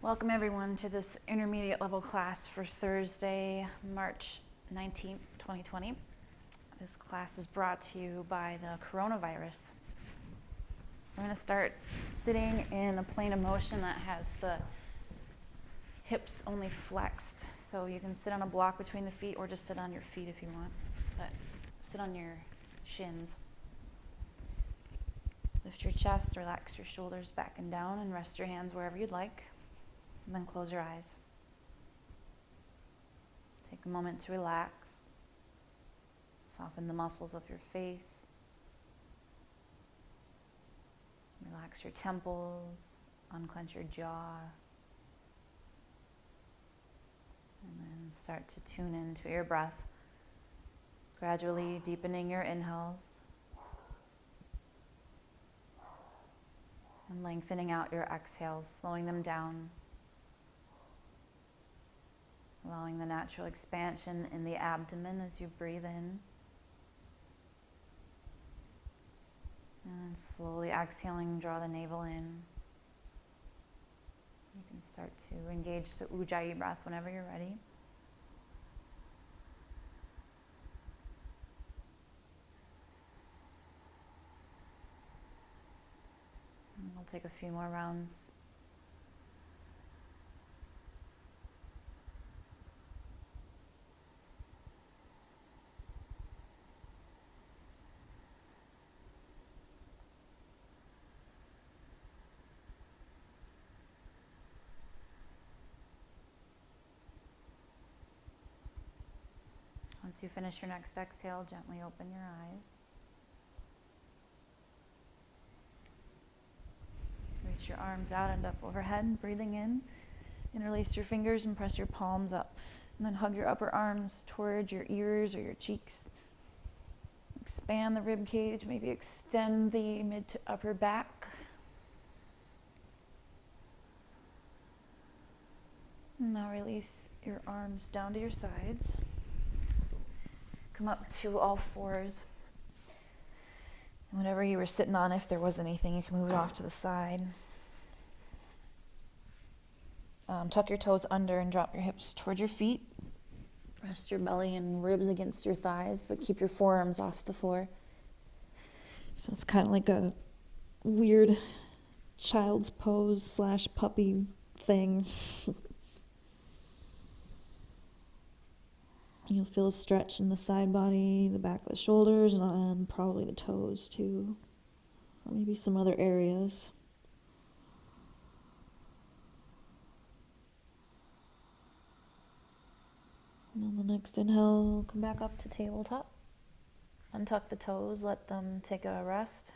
Welcome everyone to this intermediate level class for Thursday, March 19th, 2020. This class is brought to you by the coronavirus. We're going to start sitting in a plane of motion that has the hips only flexed. So you can sit on a block between the feet or just sit on your feet if you want, but sit on your shins. Lift your chest, relax your shoulders back and down, and rest your hands wherever you'd like. And then close your eyes. Take a moment to relax. Soften the muscles of your face. Relax your temples. Unclench your jaw. And then start to tune into your breath. Gradually deepening your inhales. And lengthening out your exhales, slowing them down. Allowing the natural expansion in the abdomen as you breathe in. And slowly exhaling, draw the navel in. You can start to engage the Ujjayi breath whenever you're ready. And we'll take a few more rounds. Once you finish your next exhale, gently open your eyes. Reach your arms out and up overhead, breathing in. Interlace your fingers and press your palms up. And then hug your upper arms toward your ears or your cheeks. Expand the rib cage, maybe extend the mid to upper back. And now release your arms down to your sides. Come up to all fours. And whatever you were sitting on, if there was anything, you can move it off to the side. Tuck your toes under and drop your hips toward your feet. Rest your belly and ribs against your thighs, but keep your forearms off the floor. So it's kind of like a weird child's pose / puppy thing. You'll feel a stretch in the side body, the back of the shoulders, and probably the toes too. Or maybe some other areas. And on the next inhale, come back up to tabletop. Untuck the toes, let them take a rest.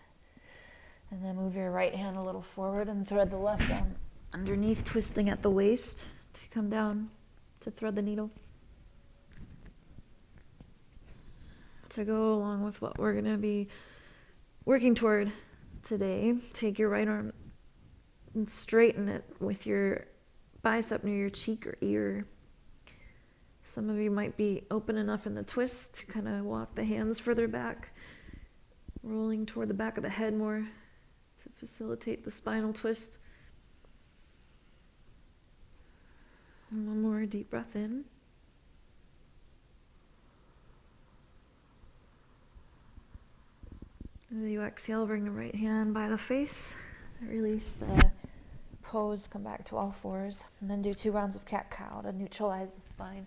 And then move your right hand a little forward and thread the left arm underneath, twisting at the waist to come down to thread the needle. To go along with what we're going to be working toward today, take your right arm and straighten it with your bicep near your cheek or ear. Some of you might be open enough in the twist to kind of walk the hands further back, rolling toward the back of the head more to facilitate the spinal twist. And one more deep breath in. As you exhale, bring the right hand by the face. Release the pose, come back to all fours. And then do 2 rounds of cat-cow to neutralize the spine.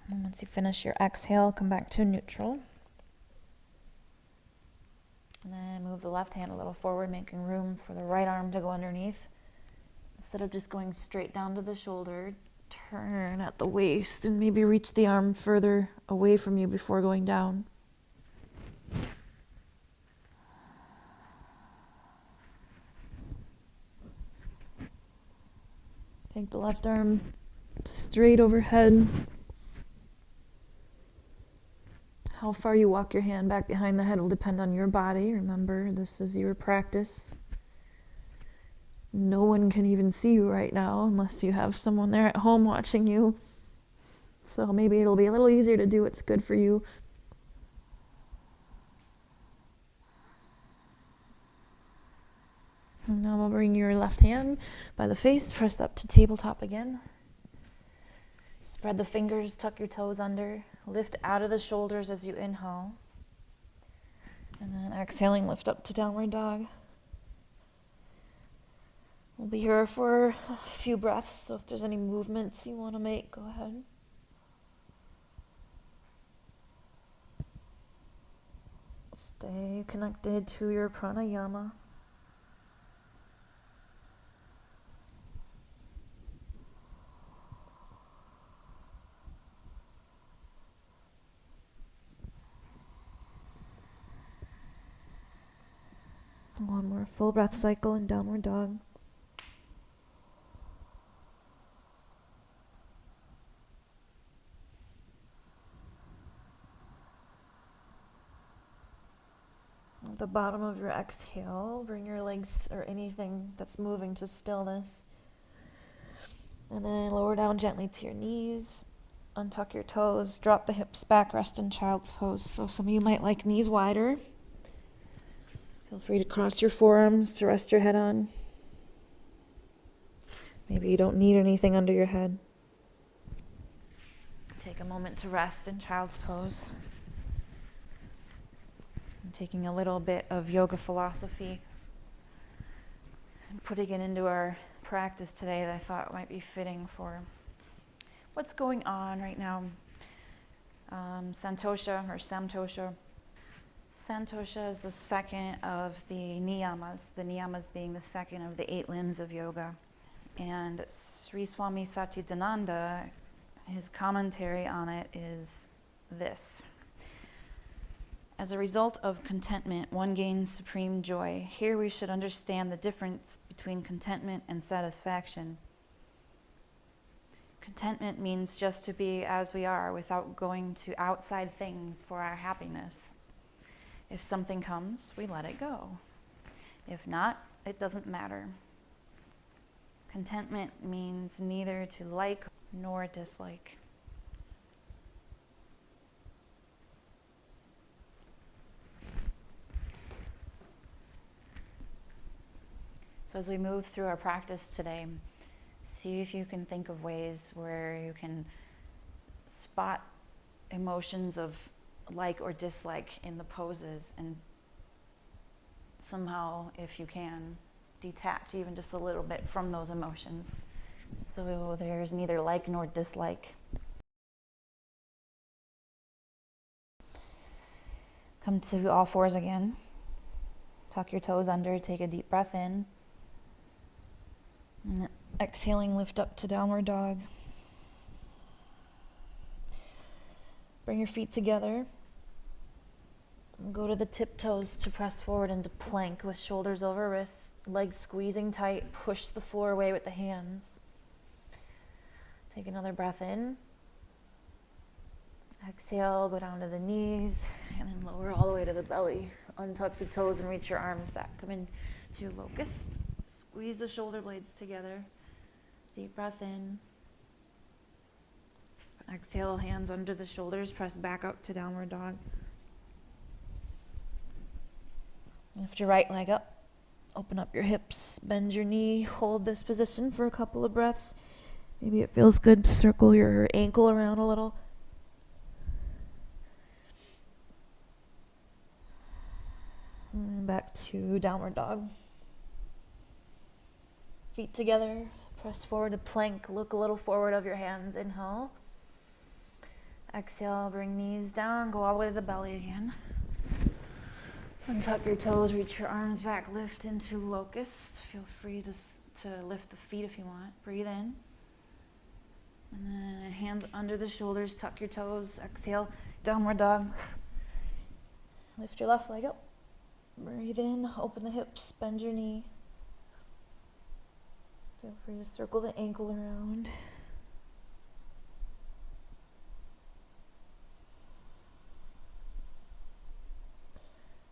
And once you finish your exhale, come back to neutral. And then move the left hand a little forward, making room for the right arm to go underneath. Instead of just going straight down to the shoulder, turn at the waist and maybe reach the arm further away from you before going down. Take the left arm straight overhead. How far you walk your hand back behind the head will depend on your body. Remember, this is your practice. No one can even see you right now unless you have someone there at home watching you. So maybe it'll be a little easier to do what's good for you. And now we'll bring your left hand by the face, press up to tabletop again. Spread the fingers, tuck your toes under. Lift out of the shoulders as you inhale. And then exhaling, lift up to downward dog. We'll be here for a few breaths, so if there's any movements you want to make, go ahead. Stay connected to your pranayama. One more full breath cycle in downward dog. At the bottom of your exhale, bring your legs or anything that's moving to stillness. And then lower down gently to your knees. Untuck your toes, drop the hips back, rest in child's pose. So some of you might like knees wider. Feel free to cross your forearms to rest your head on. Maybe you don't need anything under your head. Take a moment to rest in child's pose. I'm taking a little bit of yoga philosophy and putting it into our practice today that I thought might be fitting for what's going on right now. Santosha or Samtosha. Santosha is the second of the niyamas being the second of the 8 limbs of yoga. And Sri Swami Satchidananda, his commentary on it is this. As a result of contentment, one gains supreme joy. Here we should understand the difference between contentment and satisfaction. Contentment means just to be as we are without going to outside things for our happiness. If something comes, we let it go. If not, it doesn't matter. Contentment means neither to like nor dislike. So as we move through our practice today, see if you can think of ways where you can spot emotions of like or dislike in the poses, and somehow, if you can, detach even just a little bit from those emotions. So there's neither like nor dislike. Come to all fours again. Tuck your toes under, take a deep breath in. And exhaling, lift up to downward dog. Bring your feet together. Go to the tiptoes to press forward into plank with shoulders over wrists, legs squeezing tight. Push the floor away with the hands. Take another breath in. Exhale, go down to the knees, and then lower all the way to the belly. Untuck the toes and reach your arms back. Come into locust. Squeeze the shoulder blades together. Deep breath in. Exhale, hands under the shoulders, press back up to downward dog. Lift your right leg up. Open up your hips, bend your knee, hold this position for a couple of breaths. Maybe it feels good to circle your ankle around a little. And then back to downward dog. Feet together, press forward to plank, look a little forward of your hands, inhale. Exhale, bring knees down, go all the way to the belly again. Untuck your toes, reach your arms back, lift into locust. Feel free to lift the feet if you want. Breathe in. And then hands under the shoulders, tuck your toes, exhale, downward dog. Lift your left leg up. Breathe in, open the hips, bend your knee. Feel free to circle the ankle around.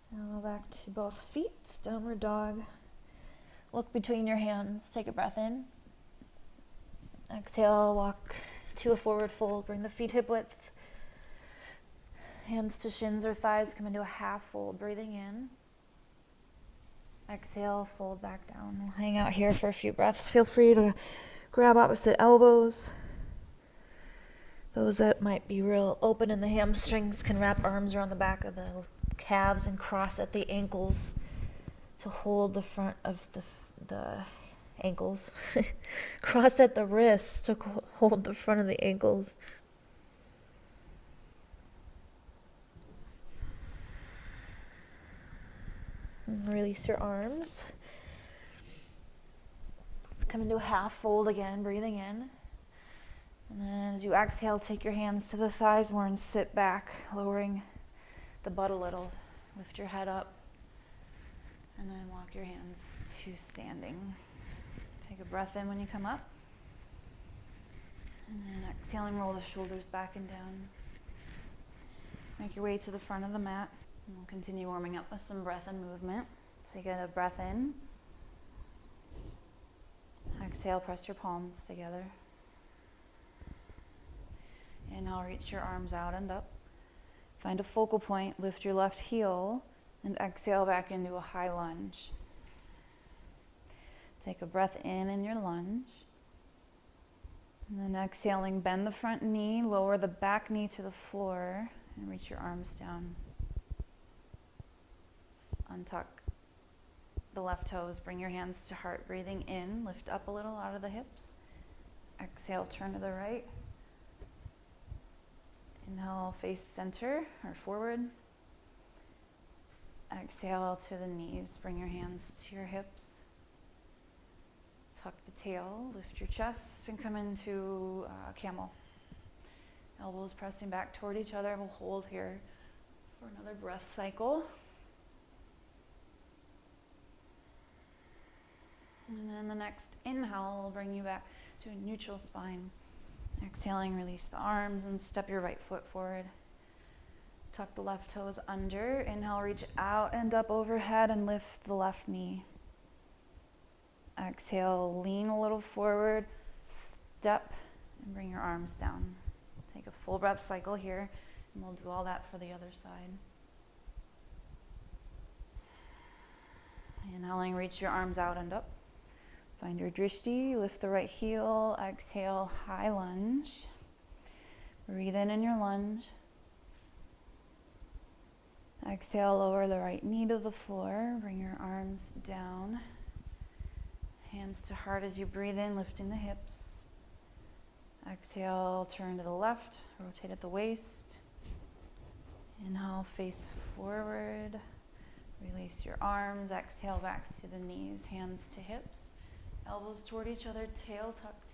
Now back to both feet, downward dog. Look between your hands. Take a breath in. Exhale, walk to a forward fold. Bring the feet hip width. Hands to shins or thighs. Come into a half fold. Breathing in. Exhale, fold back down. We'll hang out here for a few breaths. Feel free to grab opposite elbows. Those that might be real open in the hamstrings can wrap arms around the back of the calves and cross at the ankles to hold the front of the ankles. Cross at the wrists to hold the front of the ankles. And release your arms. Come into a half fold again, breathing in. And then as you exhale, take your hands to the thighs more and sit back, lowering the butt a little. Lift your head up. And then walk your hands to standing. Take a breath in when you come up. And then exhaling, roll the shoulders back and down. Make your way to the front of the mat. And we'll continue warming up with some breath and movement. Take a breath in. Exhale, press your palms together. Inhale, reach your arms out and up. Find a focal point, lift your left heel, and exhale back into a high lunge. Take a breath in your lunge. And then exhaling, bend the front knee, lower the back knee to the floor, and reach your arms down. Untuck the left toes, bring your hands to heart, breathing in, lift up a little out of the hips. Exhale, turn to the right. Inhale, face center or forward. Exhale to the knees, bring your hands to your hips. Tuck the tail, lift your chest, and come into camel. Elbows pressing back toward each other. We'll hold here for another breath cycle. And then the next inhale will bring you back to a neutral spine. Exhaling, release the arms and step your right foot forward. Tuck the left toes under. Inhale, reach out and up overhead and lift the left knee. Exhale, lean a little forward, step, and bring your arms down. Take a full breath cycle here, and we'll do all that for the other side. Inhaling, reach your arms out and up. Find your drishti, lift the right heel, exhale, high lunge. Breathe in your lunge. Exhale, lower the right knee to the floor, bring your arms down. Hands to heart as you breathe in, lifting the hips. Exhale, turn to the left, rotate at the waist. Inhale, face forward. Release your arms, exhale back to the knees, hands to hips. Elbows toward each other, tail tucked,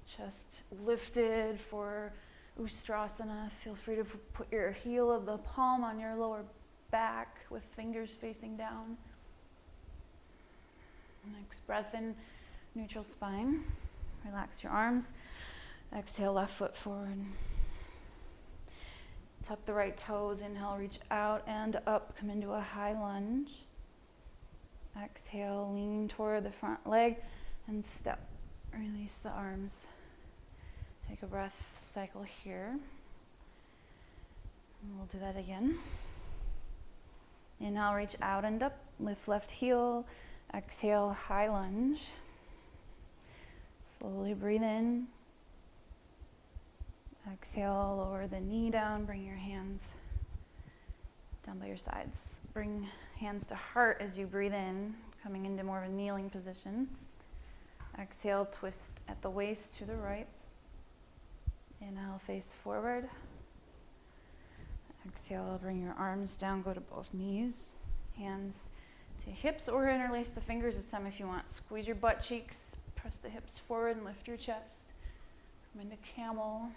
chest lifted for Ustrasana. Feel free to put your heel of the palm on your lower back with fingers facing down. Next breath in, neutral spine. Relax your arms. Exhale, left foot forward. Tuck the right toes. Inhale, reach out and up. Come into a high lunge. Exhale, lean toward the front leg and step. Release the arms. Take a breath cycle here. And we'll do that again. Inhale, reach out and up. Lift left heel. Exhale, high lunge. Slowly breathe in. Exhale, lower the knee down. Bring your hands down by your sides. Bring hands to heart as you breathe in, coming into more of a kneeling position. Exhale, twist at the waist to the right. Inhale, face forward. Exhale, bring your arms down, go to both knees. Hands to hips or interlace the fingers this time if you want. Squeeze your butt cheeks, press the hips forward and lift your chest. Come into camel.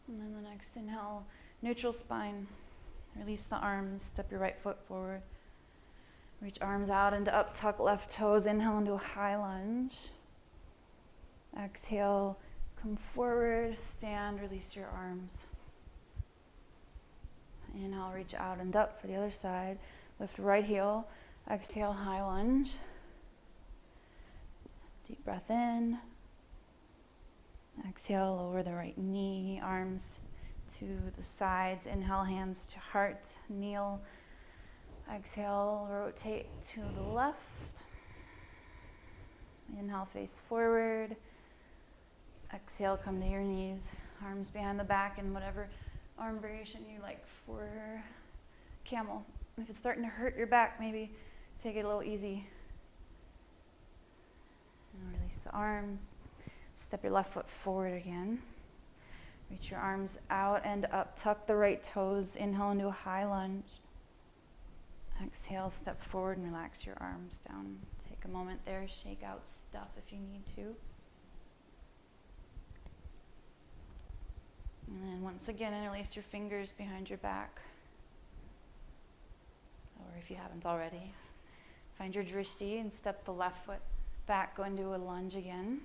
And then the next inhale, neutral spine. Release the arms, step your right foot forward. Reach arms out and up, tuck left toes. Inhale into a high lunge. Exhale, come forward, stand, release your arms. Inhale, reach out and up for the other side. Lift right heel. Exhale, high lunge. Deep breath in. Exhale, lower the right knee, arms to the sides. Inhale, hands to heart, kneel. Exhale, rotate to the left. Inhale, face forward. Exhale, come to your knees, arms behind the back in whatever arm variation you like for camel. If it's starting to hurt your back, maybe take it a little easy. And release the arms. Step your left foot forward again. Reach your arms out and up. Tuck the right toes. Inhale into a high lunge. Exhale, step forward and relax your arms down. Take a moment there. Shake out stuff if you need to. And then once again, interlace your fingers behind your back. Or if you haven't already, find your drishti and step the left foot back. Go into a lunge again.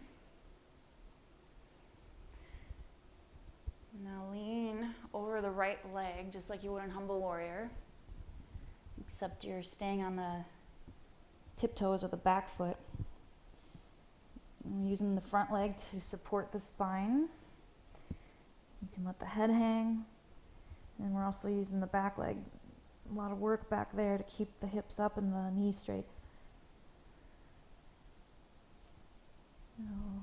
Now lean over the right leg, just like you would in Humble Warrior. Except you're staying on the tiptoes or the back foot. And using the front leg to support the spine. You can let the head hang. And we're also using the back leg. A lot of work back there to keep the hips up and the knees straight. Now,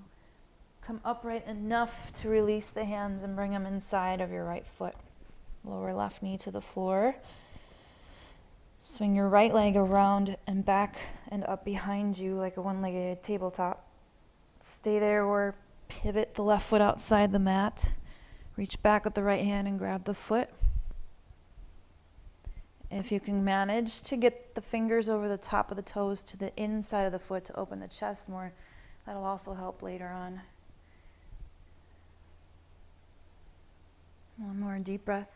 come upright enough to release the hands and bring them inside of your right foot. Lower left knee to the floor. Swing your right leg around and back and up behind you like a one-legged tabletop. Stay there or pivot the left foot outside the mat. Reach back with the right hand and grab the foot. If you can manage to get the fingers over the top of the toes to the inside of the foot to open the chest more, that'll also help later on. One more deep breath.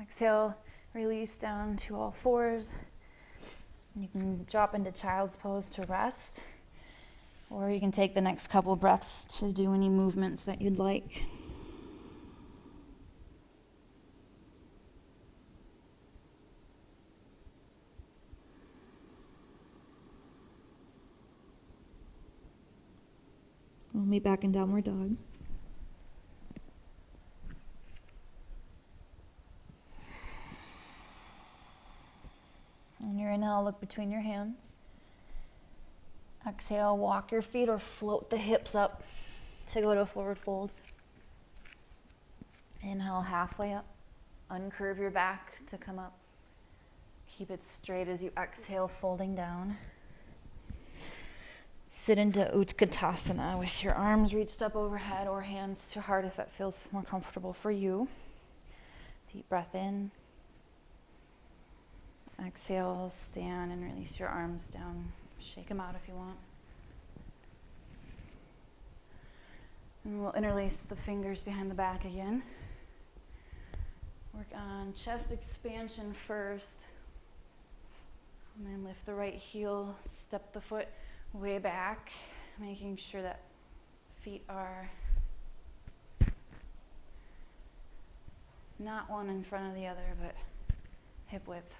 Exhale, release down to all fours. You can drop into child's pose to rest, or you can take the next couple breaths to do any movements that you'd like. We'll meet back in downward dog. On your inhale, look between your hands. Exhale, walk your feet or float the hips up to go to a forward fold. Inhale, halfway up. Uncurve your back to come up. Keep it straight as you exhale, folding down. Sit into Kapotasana with your arms reached up overhead or hands to heart if that feels more comfortable for you. Deep breath in. Exhale, stand and release your arms down. Shake them out if you want. And we'll interlace the fingers behind the back again. Work on chest expansion first. And then lift the right heel, step the foot way back, making sure that feet are not one in front of the other, but hip width.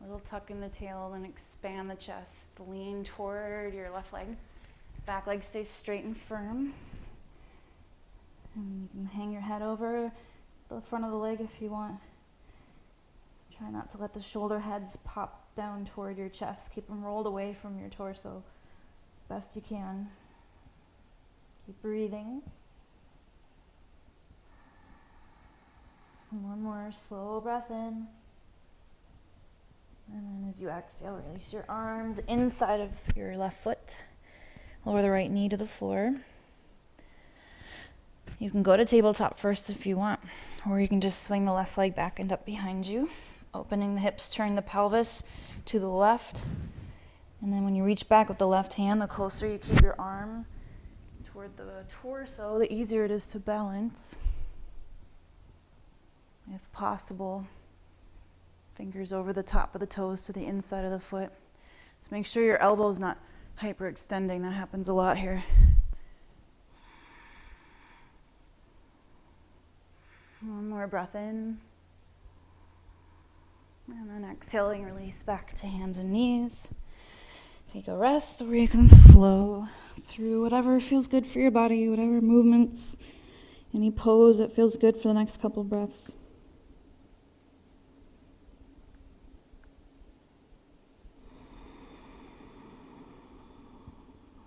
Little tuck in the tail, then expand the chest. Lean toward your left leg. Back leg stays straight and firm. And you can hang your head over the front of the leg if you want. Try not to let the shoulder heads pop down toward your chest. Keep them rolled away from your torso as best you can. Keep breathing. And one more slow breath in. And then as you exhale, release your arms inside of your left foot. Lower the right knee to the floor. You can go to tabletop first if you want, or you can just swing the left leg back and up behind you, opening the hips, turn the pelvis to the left. And then when you reach back with the left hand, the closer you keep your arm toward the torso, the easier it is to balance. If possible, fingers over the top of the toes to the inside of the foot. Just make sure your elbow's not hyperextending. That happens a lot here. more breath in. And then exhaling, release back to hands and knees. Take a rest, or you can flow through whatever feels good for your body, whatever movements, any pose that feels good for the next couple breaths.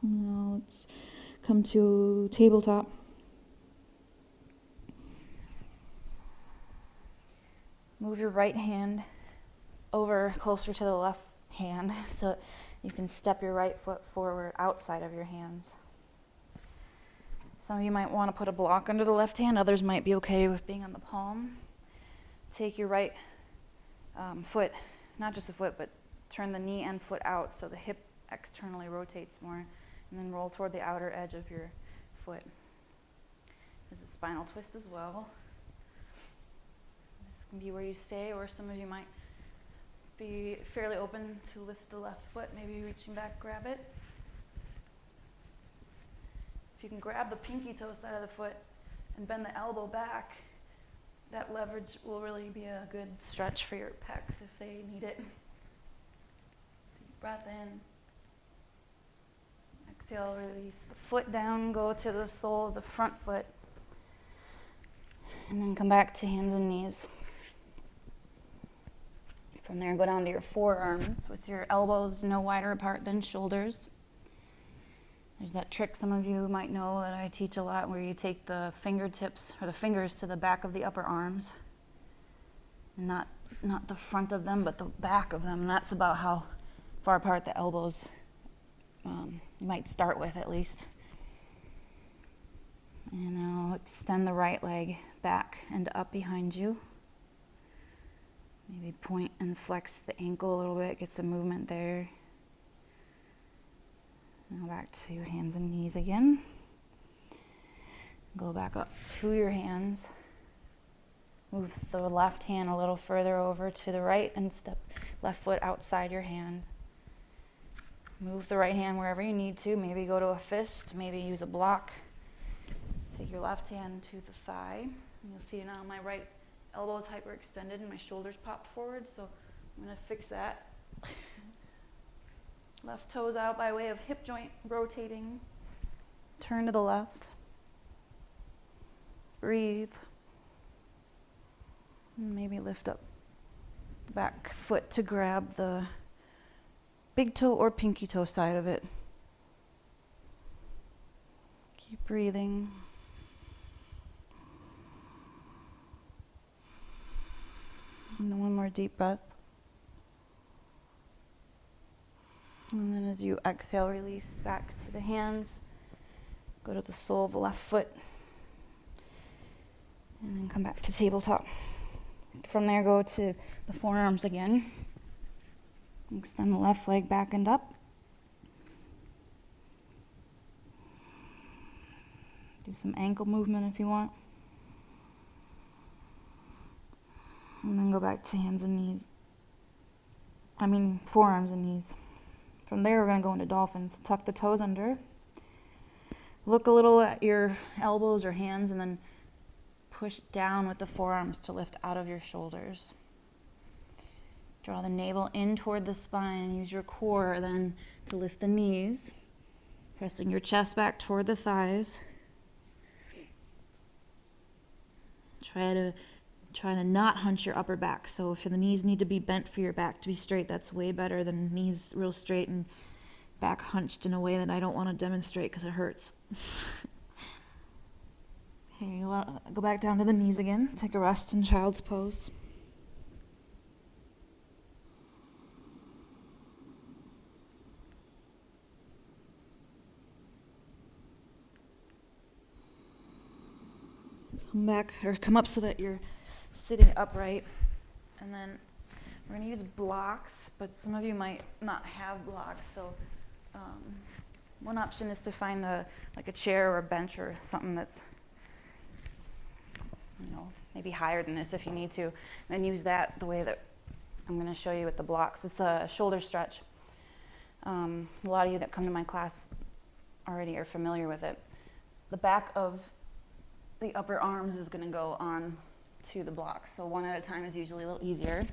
Now let's come to tabletop. Move your right hand over closer to the left hand so you can step your right foot forward outside of your hands. Some of you might want to put a block under the left hand. Others might be okay with being on the palm. Take your right foot, not just the foot, but turn the knee and foot out so the hip externally rotates more. And then roll toward the outer edge of your foot. There's a spinal twist as well. This can be where you stay, or some of you might be fairly open to lift the left foot, maybe reaching back, grab it. If you can grab the pinky toe side of the foot and bend the elbow back, that leverage will really be a good stretch for your pecs if they need it. Deep breath in. Exhale, release the foot down, go to the sole of the front foot, and then come back to hands and knees. From there, go down to your forearms with your elbows no wider apart than shoulders. There's that trick some of you might know that I teach a lot, where you take the fingertips or the fingers to the back of the upper arms, not the front of them, but the back of them. And that's about how far apart the elbows you might start with, at least. And now extend the right leg back and up behind you. Maybe point and flex the ankle a little bit, get some movement there. Now back to hands and knees again. Go back up to your hands. Move the left hand a little further over to the right and step left foot outside your hand. Move the right hand wherever you need to. Maybe go to a fist, maybe use a block. Take your left hand to the thigh. And you'll see now my right elbow is hyperextended and my shoulders pop forward, so I'm going to fix that. Left toes out by way of hip joint rotating. Turn to the left. Breathe. And maybe lift up the back foot to grab the big toe or pinky toe side of it. Keep breathing. And then one more deep breath. And then as you exhale, release back to the hands. Go to the sole of the left foot. And then come back to tabletop. From there, go to the forearms again. Extend the left leg back and up. Do some ankle movement if you want. And then go back to hands and knees. Forearms and knees. From there, we're going to go into dolphins. Tuck the toes under. Look a little at your elbows or hands, and then push down with the forearms to lift out of your shoulders. Draw the navel in toward the spine. Use your core then to lift the knees, pressing your chest back toward the thighs. Try to not hunch your upper back. So if the knees need to be bent for your back to be straight, that's way better than knees real straight and back hunched in a way that I don't want to demonstrate because it hurts. Okay, go back down to the knees again. Take a rest in child's pose. Come up so that you're sitting upright. And then we're going to use blocks, but some of you might not have blocks. So one option is to find a chair or a bench or something that's maybe higher than this if you need to, and use that the way that I'm going to show you with the blocks. It's a shoulder stretch. A lot of you that come to my class already are familiar with it. The back of the upper arms is going to go on to the blocks. So one at a time is usually a little easier.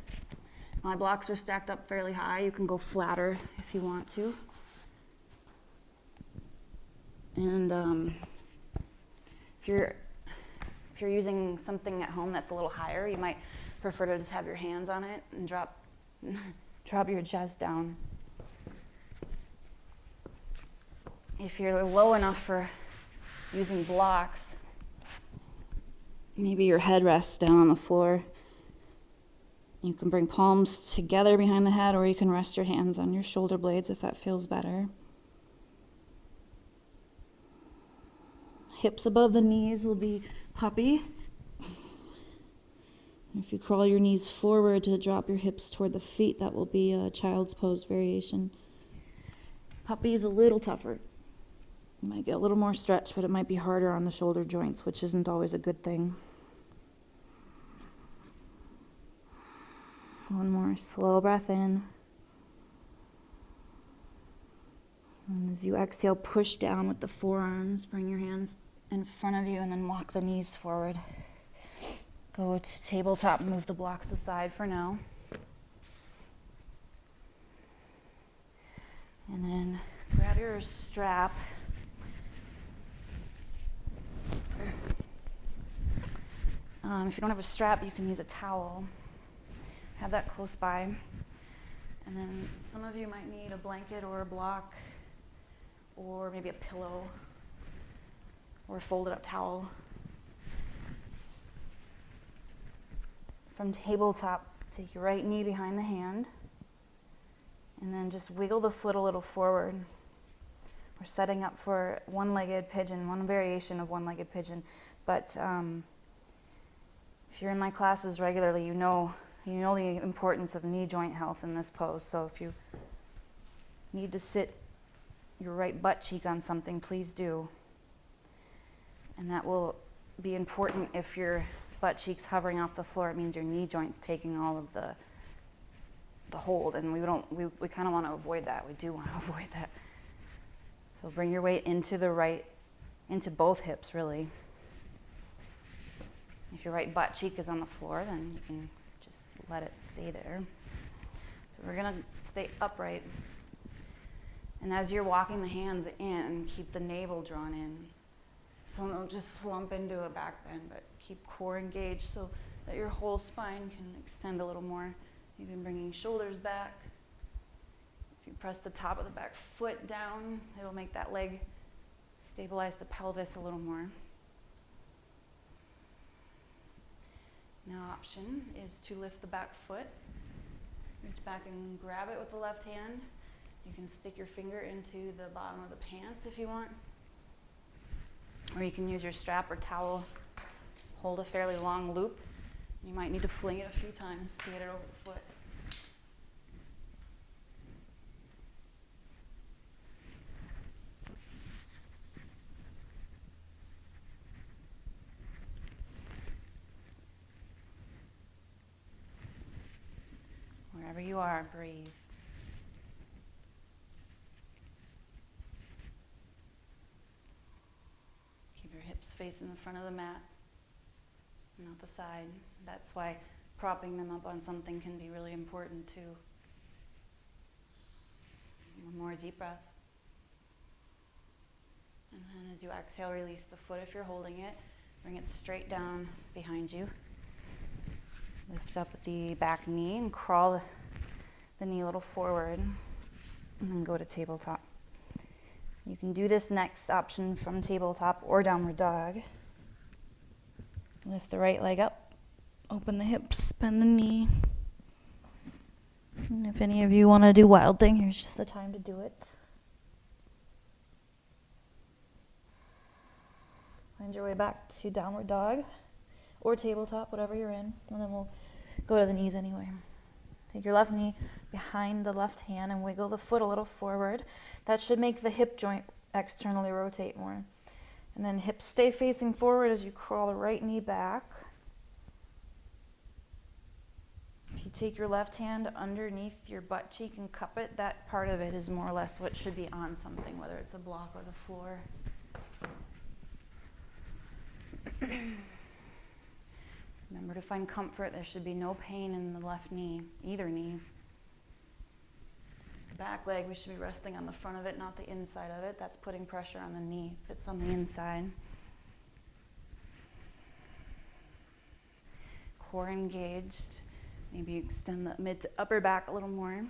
My blocks are stacked up fairly high. You can go flatter if you want to. And if you're using something at home that's a little higher, you might prefer to just have your hands on it and drop your chest down. If you're low enough for using blocks, maybe your head rests down on the floor. You can bring palms together behind the head, or you can rest your hands on your shoulder blades if that feels better. Hips above the knees will be puppy. If you crawl your knees forward to drop your hips toward the feet, that will be a child's pose variation. Puppy is a little tougher. You might get a little more stretch, but it might be harder on the shoulder joints, which isn't always a good thing. One more slow breath in. And as you exhale, push down with the forearms. Bring your hands in front of you and then walk the knees forward. Go to tabletop, move the blocks aside for now. And then grab your strap. If you don't have a strap, you can use a towel. Have that close by. And then some of you might need a blanket or a block, or maybe a pillow, or a folded up towel. From tabletop, take your right knee behind the hand, and then just wiggle the foot a little forward. We're setting up for one-legged pigeon, one variation of one-legged pigeon. But if you're in my classes regularly, you know the importance of knee joint health in this pose. So if you need to sit your right butt cheek on something, please do. And that will be important if your butt cheek's hovering off the floor. It means your knee joint's taking all of the hold, and we kind of want to avoid that. We do want to avoid that. So bring your weight into both hips, really. If your right butt cheek is on the floor, then you can just let it stay there. So we're going to stay upright. And as you're walking the hands in, keep the navel drawn in. So don't just slump into a back bend, but keep core engaged so that your whole spine can extend a little more. Even bringing shoulders back. If you press the top of the back foot down, it'll make that leg stabilize the pelvis a little more. Now, option is to lift the back foot. Reach back and grab it with the left hand. You can stick your finger into the bottom of the pants if you want. Or you can use your strap or towel. Hold a fairly long loop. You might need to fling it a few times to get it over the foot. Wherever you are, breathe. Keep your hips facing the front of the mat, not the side. That's why propping them up on something can be really important too. One more deep breath. And then as you exhale, release the foot if you're holding it. Bring it straight down behind you. Lift up the back knee and crawl the knee a little forward, and then go to tabletop. You can do this next option from tabletop or downward dog. Lift the right leg up, open the hips, bend the knee. And if any of you want to do wild thing, here's just the time to do it. Find your way back to downward dog or tabletop, whatever you're in, and then we'll go to the knees anyway. Take your left knee behind the left hand and wiggle the foot a little forward. That should make the hip joint externally rotate more. And then hips stay facing forward as you crawl the right knee back. If you take your left hand underneath your butt cheek and cup it, that part of it is more or less what should be on something, whether it's a block or the floor. Remember to find comfort. There should be no pain in the left knee, either knee. Back leg, we should be resting on the front of it, not the inside of it. That's putting pressure on the knee if it's on the inside. Core engaged. Maybe extend the mid to upper back a little more. And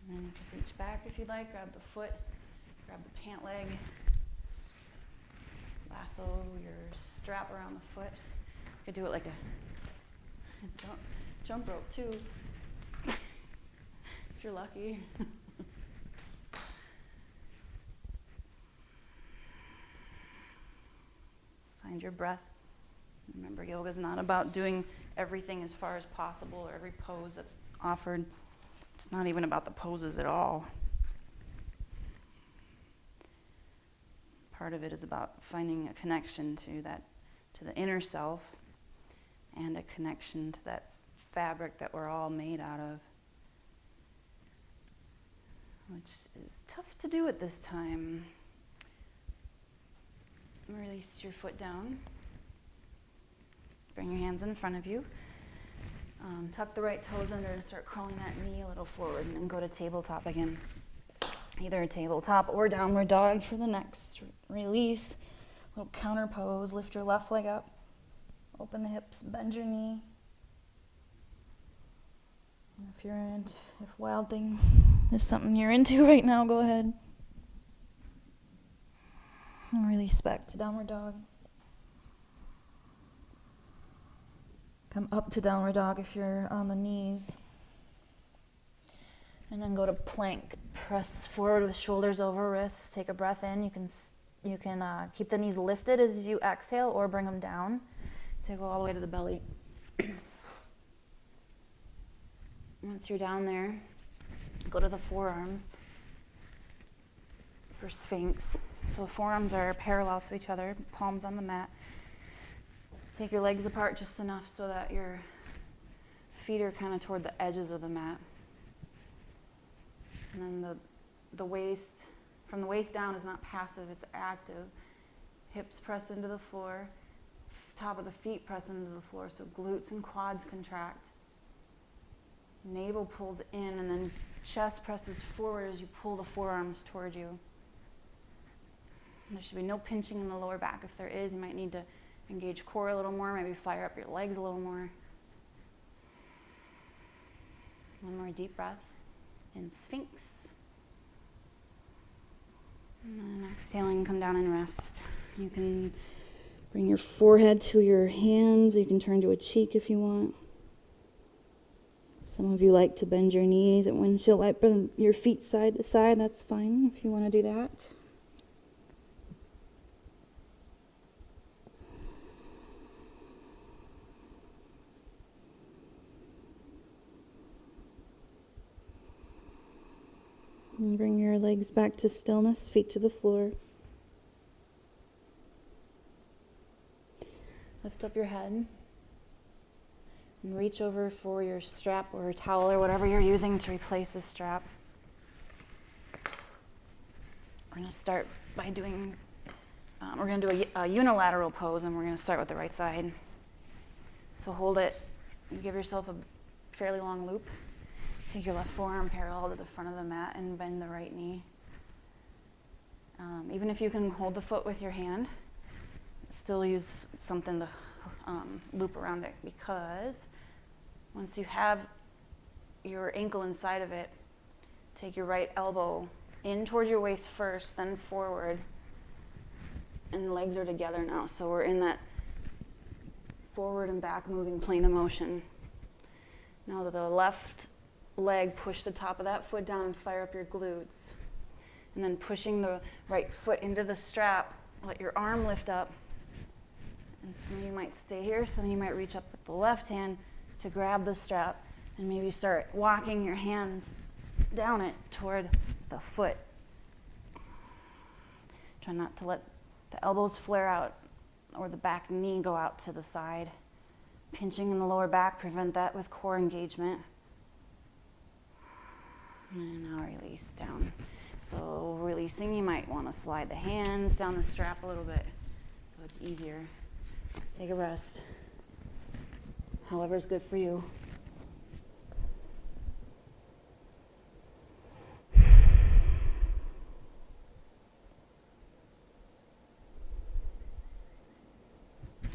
then you can reach back if you'd like. Grab the foot, grab the pant leg. Lasso your strap around the foot. You could do it like a jump rope too. If you're lucky. Find your breath. Remember, yoga is not about doing everything as far as possible or every pose that's offered. It's not even about the poses at all. Part of it is about finding a connection to the inner self, and a connection to that fabric that we're all made out of, which is tough to do at this time. Release your foot down. Bring your hands in front of you. Tuck the right toes under and start crawling that knee a little forward, and then go to tabletop again. Either a tabletop or downward dog for the next release. Little counter pose. Lift your left leg up. Open the hips, bend your knee. And if Wild Thing is something you're into right now, go ahead. And release back to downward dog. Come up to downward dog if you're on the knees. And then go to plank. Press forward with shoulders over wrists. Take a breath in. You can keep the knees lifted as you exhale, or bring them down to go all the way to the belly. Once you're down there, go to the forearms for Sphinx. So forearms are parallel to each other, palms on the mat. Take your legs apart just enough so that your feet are kind of toward the edges of the mat. And then the waist, from the waist down, is not passive, it's active. Hips press into the floor, top of the feet press into the floor, so glutes and quads contract. Navel pulls in, and then chest presses forward as you pull the forearms toward you. There should be no pinching in the lower back. If there is, you might need to engage core a little more, maybe fire up your legs a little more. One more deep breath in Sphinx. And then exhaling, come down and rest. You can bring your forehead to your hands. You can turn to a cheek if you want. Some of you like to bend your knees and windshield wiper your feet side to side. That's fine if you want to do that. And bring your legs back to stillness, feet to the floor. Lift up your head and reach over for your strap or towel or whatever you're using to replace the strap. We're going to start by doing, we're going to do a unilateral pose, and we're going to start with the right side. So hold it, and give yourself a fairly long loop. Take your left forearm parallel to the front of the mat and bend the right knee. Even if you can hold the foot with your hand, still use something to loop around it, because once you have your ankle inside of it, take your right elbow in towards your waist first, then forward, and the legs are together now. So we're in that forward and back moving plane of motion. Now the left leg, push the top of that foot down and fire up your glutes. And then pushing the right foot into the strap, let your arm lift up. And some of you might stay here, some of you might reach up with the left hand to grab the strap and maybe start walking your hands down it toward the foot. Try not to let the elbows flare out or the back knee go out to the side. Pinching in the lower back, prevent that with core engagement. And now release down. So releasing, you might want to slide the hands down the strap a little bit so it's easier. Take a rest. However's good for you.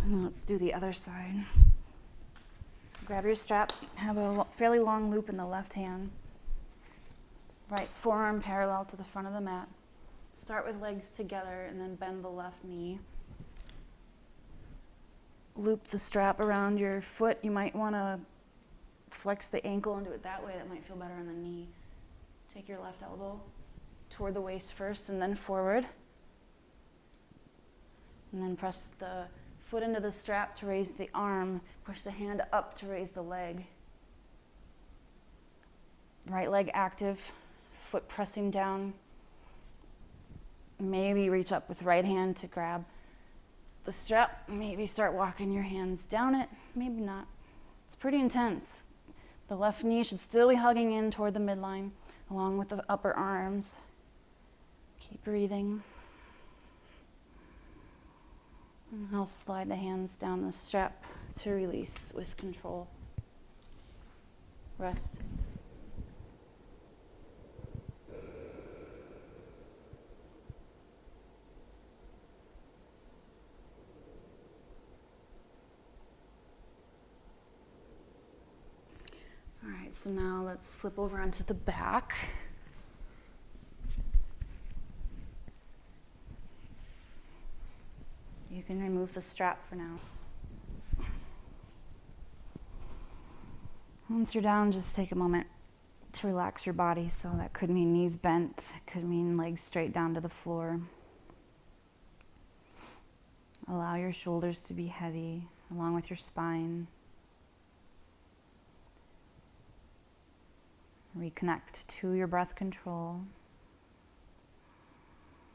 And let's do the other side. So grab your strap, have a fairly long loop in the left hand. Right forearm parallel to the front of the mat. Start with legs together and then bend the left knee. Loop the strap around your foot. You might want to flex the ankle and do it that way. That might feel better on the knee. Take your left elbow toward the waist first and then forward. And then press the foot into the strap to raise the arm. Push the hand up to raise the leg. Right leg active, foot pressing down. Maybe reach up with right hand to grab the strap. Maybe start walking your hands down it. Maybe not. It's pretty intense. The left knee should still be hugging in toward the midline, along with the upper arms. Keep breathing. And I'll slide the hands down the strap to release with control. Rest. All right, so now let's flip over onto the back. You can remove the strap for now. Once you're down, just take a moment to relax your body. So that could mean knees bent, it could mean legs straight down to the floor. Allow your shoulders to be heavy, along with your spine. Reconnect to your breath control.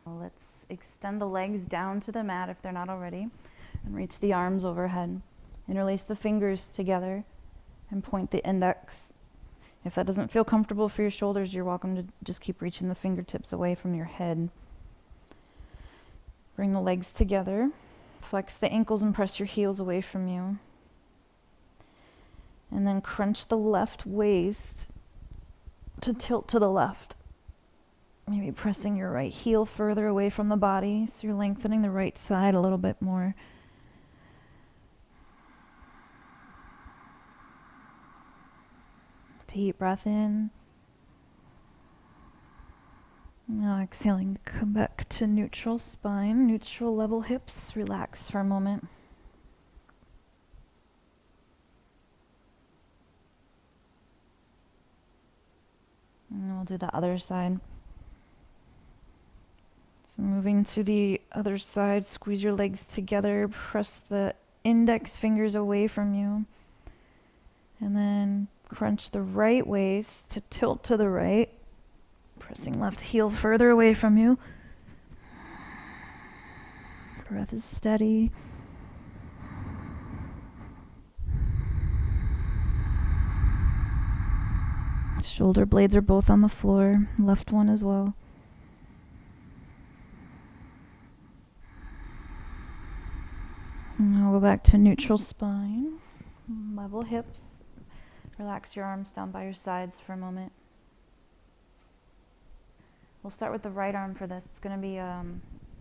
Let's extend the legs down to the mat if they're not already, and reach the arms overhead. Interlace the fingers together and point the index. If that doesn't feel comfortable for your shoulders, you're welcome to just keep reaching the fingertips away from your head. Bring the legs together. Flex the ankles and press your heels away from you. And then crunch the left waist to tilt to the left. Maybe pressing your right heel further away from the body, so you're lengthening the right side a little bit more. Deep breath in. Now exhaling to come back to neutral spine, neutral level hips. Relax for a moment. And we'll do the other side. So moving to the other side, squeeze your legs together, press the index fingers away from you, and then crunch the right waist to tilt to the right, pressing left heel further away from you. Breath is steady. Shoulder blades are both on the floor, left one as well. And I'll go back to neutral spine, level hips. Relax your arms down by your sides for a moment. We'll start with the right arm for this. It's going to be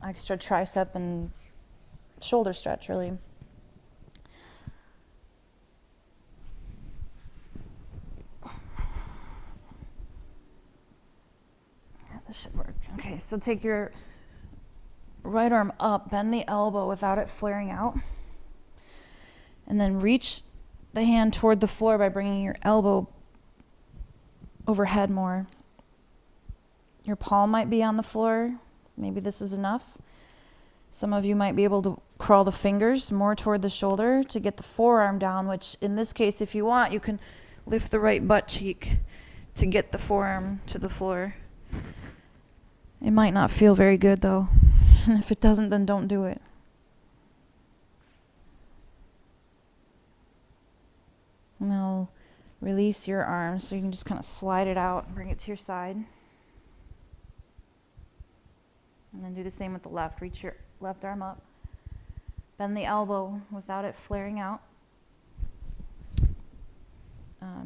extra tricep and shoulder stretch, really. Yeah, this should work. Okay, so take your right arm up, bend the elbow without it flaring out, and then reach the hand toward the floor by bringing your elbow overhead more. Your palm might be on the floor. Maybe this is enough. Some of you might be able to crawl the fingers more toward the shoulder to get the forearm down, which in this case, if you want, you can lift the right butt cheek to get the forearm to the floor. It might not feel very good though. And if it doesn't, then don't do it. Now release your arms so you can just kind of slide it out and bring it to your side. And then do the same with the left. Reach your left arm up. Bend the elbow without it flaring out.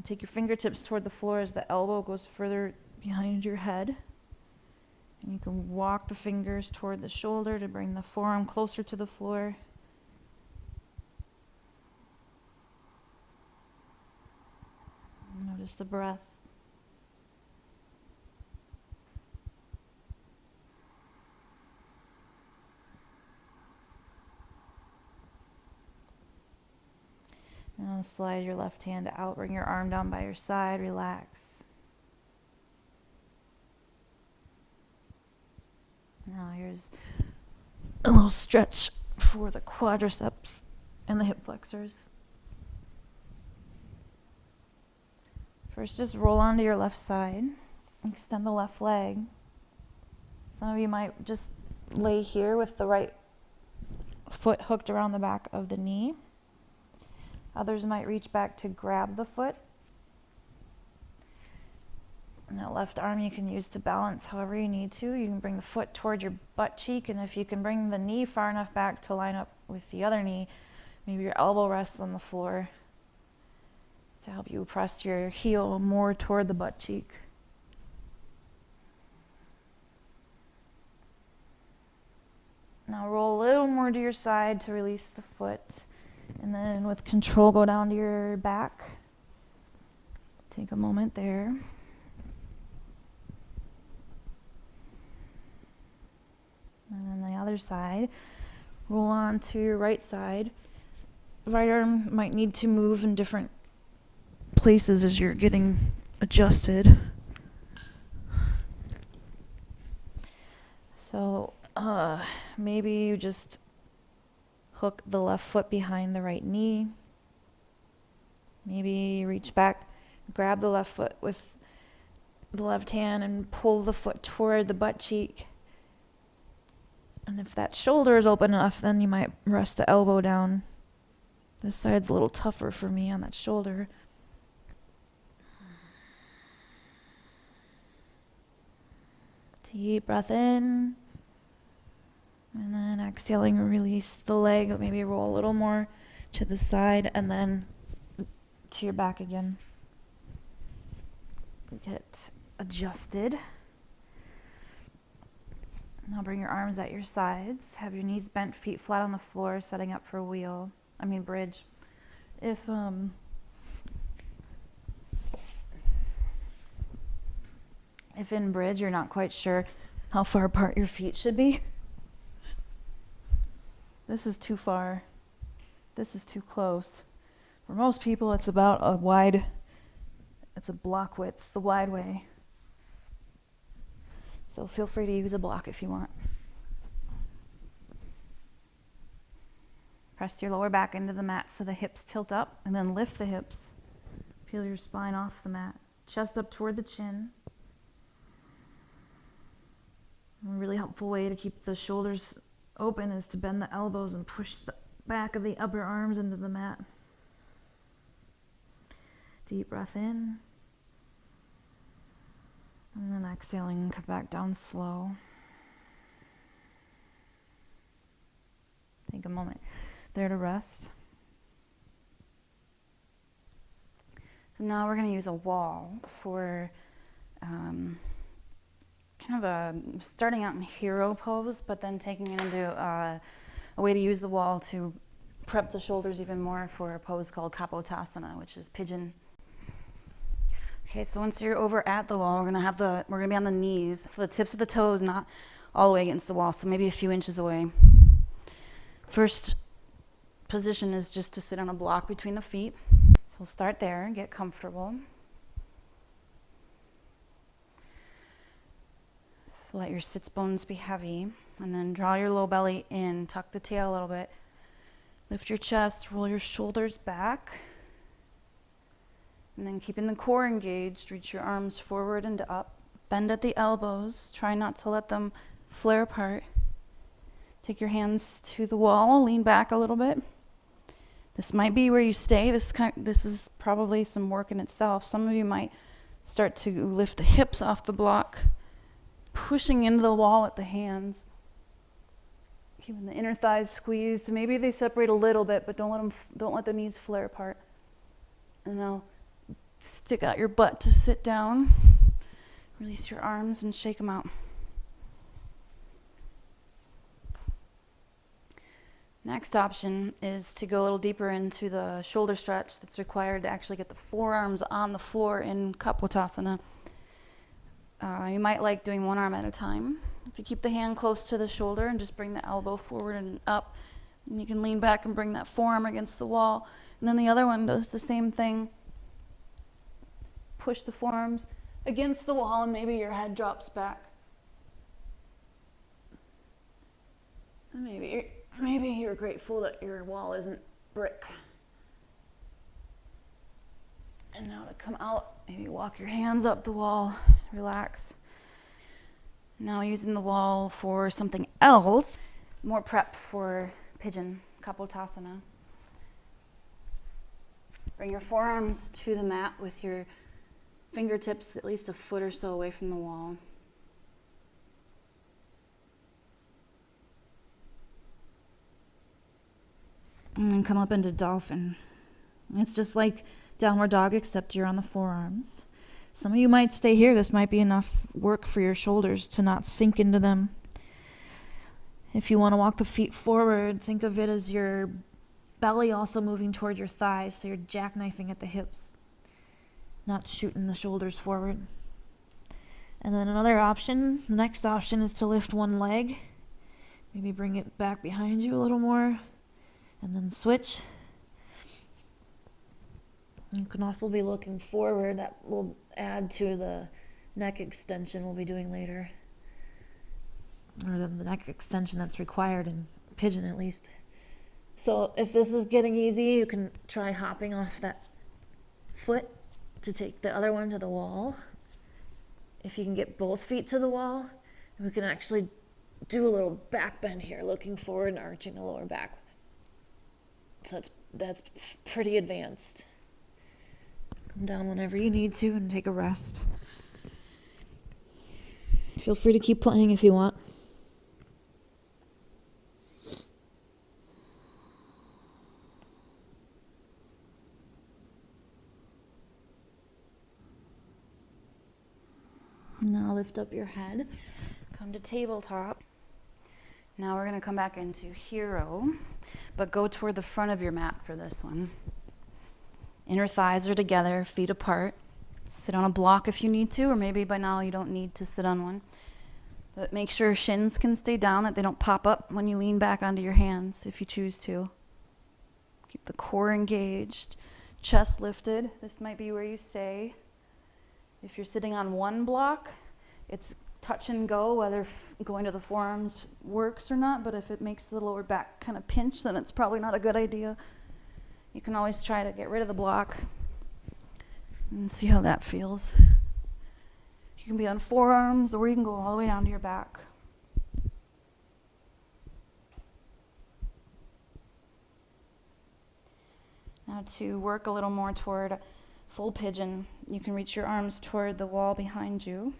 Take your fingertips toward the floor as the elbow goes further behind your head. And you can walk the fingers toward the shoulder to bring the forearm closer to the floor. Notice the breath. Now slide your left hand out, bring your arm down by your side, relax. Now here's a little stretch for the quadriceps and the hip flexors. First, just roll onto your left side, extend the left leg. Some of you might just lay here with the right foot hooked around the back of the knee. Others might reach back to grab the foot. And that left arm you can use to balance however you need to. You can bring the foot toward your butt cheek, and if you can bring the knee far enough back to line up with the other knee, maybe your elbow rests on the floor to help you press your heel more toward the butt cheek. Now roll a little more to your side to release the foot. And then with control, go down to your back. Take a moment there. And then the other side. Roll on to your right side. The right arm might need to move in different places as you're getting adjusted. So maybe you just hook the left foot behind the right knee. Maybe reach back, grab the left foot with the left hand and pull the foot toward the butt cheek. And if that shoulder is open enough, then you might rest the elbow down. This side's a little tougher for me on that shoulder. Deep breath in. And then exhaling, release the leg. Maybe roll a little more to the side and then to your back again. Get adjusted. Now bring your arms at your sides. Have your knees bent, feet flat on the floor, setting up for bridge. If in bridge you're not quite sure how far apart your feet should be, this is too far. This is too close. For most people, it's about it's a block width, the wide way. So feel free to use a block if you want. Press your lower back into the mat so the hips tilt up, and then lift the hips. Peel your spine off the mat. Chest up toward the chin. A really helpful way to keep the shoulders open is to bend the elbows and push the back of the upper arms into the mat. Deep breath in. And then exhaling, come back down slow. Take a moment there to rest. So now we're going to use a wall for starting out in hero pose, but then taking it into a way to use the wall to prep the shoulders even more for a pose called Kapotasana, which is Pigeon. Okay, so once you're over at the wall, we're gonna be on the knees, for the tips of the toes, not all the way against the wall, so maybe a few inches away. First position is just to sit on a block between the feet. So we'll start there and get comfortable. Let your sits bones be heavy, and then draw your low belly in, tuck the tail a little bit. Lift your chest, roll your shoulders back. And then keeping the core engaged, reach your arms forward and up. Bend at the elbows. Try not to let them flare apart. Take your hands to the wall. Lean back a little bit. This might be where you stay. This is probably some work in itself. Some of you might start to lift the hips off the block, pushing into the wall with the hands. Keeping the inner thighs squeezed. Maybe they separate a little bit, but don't let the knees flare apart. And now stick out your butt to sit down. Release your arms and shake them out. Next option is to go a little deeper into the shoulder stretch that's required to actually get the forearms on the floor in Kapotasana. You might like doing one arm at a time. If you keep the hand close to the shoulder and just bring the elbow forward and up, and you can lean back and bring that forearm against the wall. And then the other one does the same thing. Push the forearms against the wall and maybe your head drops back. And maybe you're grateful that your wall isn't brick. And now to come out, maybe walk your hands up the wall, relax. Now using the wall for something else, more prep for Pigeon, Kapotasana. Bring your forearms to the mat with your fingertips at least a foot or so away from the wall. And then come up into dolphin. It's just like downward dog, except you're on the forearms. Some of you might stay here. This might be enough work for your shoulders to not sink into them. If you want to walk the feet forward, think of it as your belly also moving toward your thighs, so you're jackknifing at the hips, not shooting the shoulders forward. And then another option, the next option is to lift one leg. Maybe bring it back behind you a little more. And then switch. You can also be looking forward. That will add to the neck extension we'll be doing later. Or the neck extension that's required in Pigeon at least. So if this is getting easy, you can try hopping off that foot to take the other one to the wall. If you can get both feet to the wall, we can actually do a little back bend here, looking forward and arching the lower back. So that's pretty advanced. Come down whenever you need to and take a rest. Feel free to keep playing if you want. Now lift up your head. Come to tabletop. Now we're going to come back into hero, but go toward the front of your mat for this one. Inner thighs are together, feet apart. Sit on a block if you need to, or maybe by now you don't need to sit on one. But make sure shins can stay down, that they don't pop up when you lean back onto your hands if you choose to. Keep the core engaged, chest lifted. This might be where you stay. If you're sitting on one block, it's touch and go, whether going to the forearms works or not, but if it makes the lower back kind of pinch, then it's probably not a good idea. You can always try to get rid of the block and see how that feels. You can be on forearms, or you can go all the way down to your back. Now to work a little more toward full pigeon, you can reach your arms toward the wall behind you.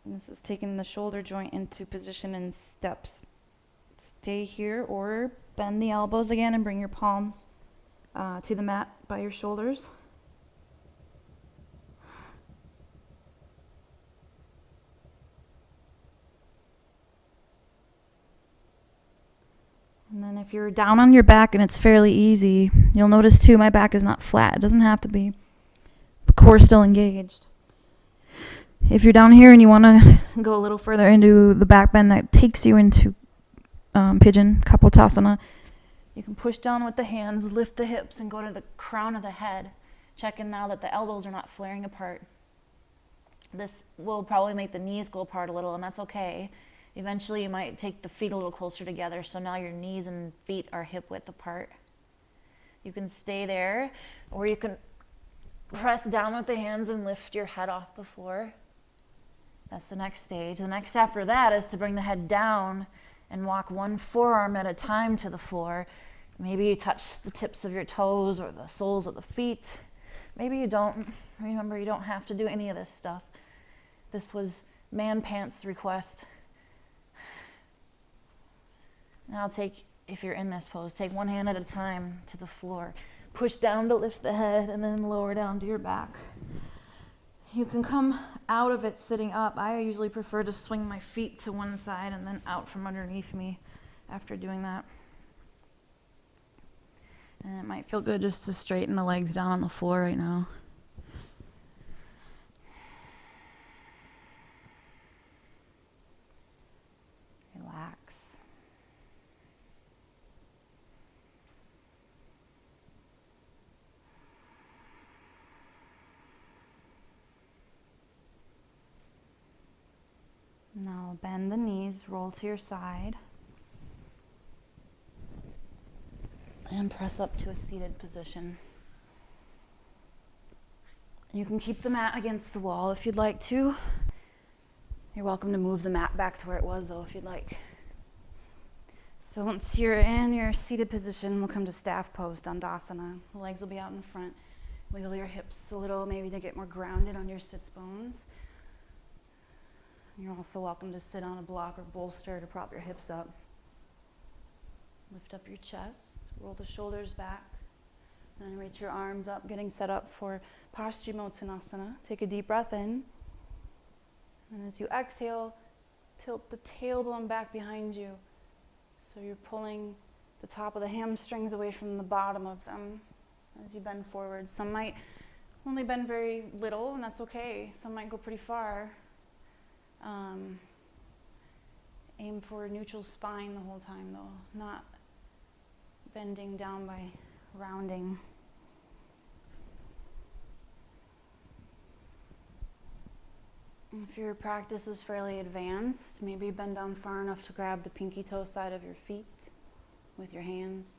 And this is taking the shoulder joint into position in steps. Stay here or bend the elbows again and bring your palms to the mat by your shoulders. And then if you're down on your back and it's fairly easy, you'll notice too my back is not flat. It doesn't have to be. The core still engaged. If you're down here and you want to go a little further into the back bend that takes you into Pigeon, Kapotasana, you can push down with the hands, lift the hips, and go to the crown of the head. Checking now that the elbows are not flaring apart. This will probably make the knees go apart a little, and that's okay. Eventually, you might take the feet a little closer together, so now your knees and feet are hip width apart. You can stay there, or you can press down with the hands and lift your head off the floor. That's the next stage. The next after that is to bring the head down and walk one forearm at a time to the floor. Maybe you touch the tips of your toes or the soles of the feet. Maybe you don't. Remember, you don't have to do any of this stuff. This was Man Pants' request. And I'll take, if you're in this pose, take one hand at a time to the floor. Push down to lift the head and then lower down to your back. You can come out of it sitting up. I usually prefer to swing my feet to one side and then out from underneath me after doing that. And it might feel good just to straighten the legs down on the floor right now. Relax. Now bend the knees, roll to your side, and press up to a seated position. You can keep the mat against the wall if you'd like to. You're welcome to move the mat back to where it was though if you'd like. So once you're in your seated position, we'll come to staff pose, Dandasana. The legs will be out in front. Wiggle your hips a little, maybe to get more grounded on your sits bones. You're also welcome to sit on a block or bolster to prop your hips up. Lift up your chest, roll the shoulders back, and then reach your arms up, getting set up for Paschimottanasana. Take a deep breath in. And as you exhale, tilt the tailbone back behind you. So you're pulling the top of the hamstrings away from the bottom of them as you bend forward. Some might only bend very little, and that's okay. Some might go pretty far. Aim for neutral spine the whole time though, not bending down by rounding. If your practice is fairly advanced, maybe bend down far enough to grab the pinky toe side of your feet with your hands.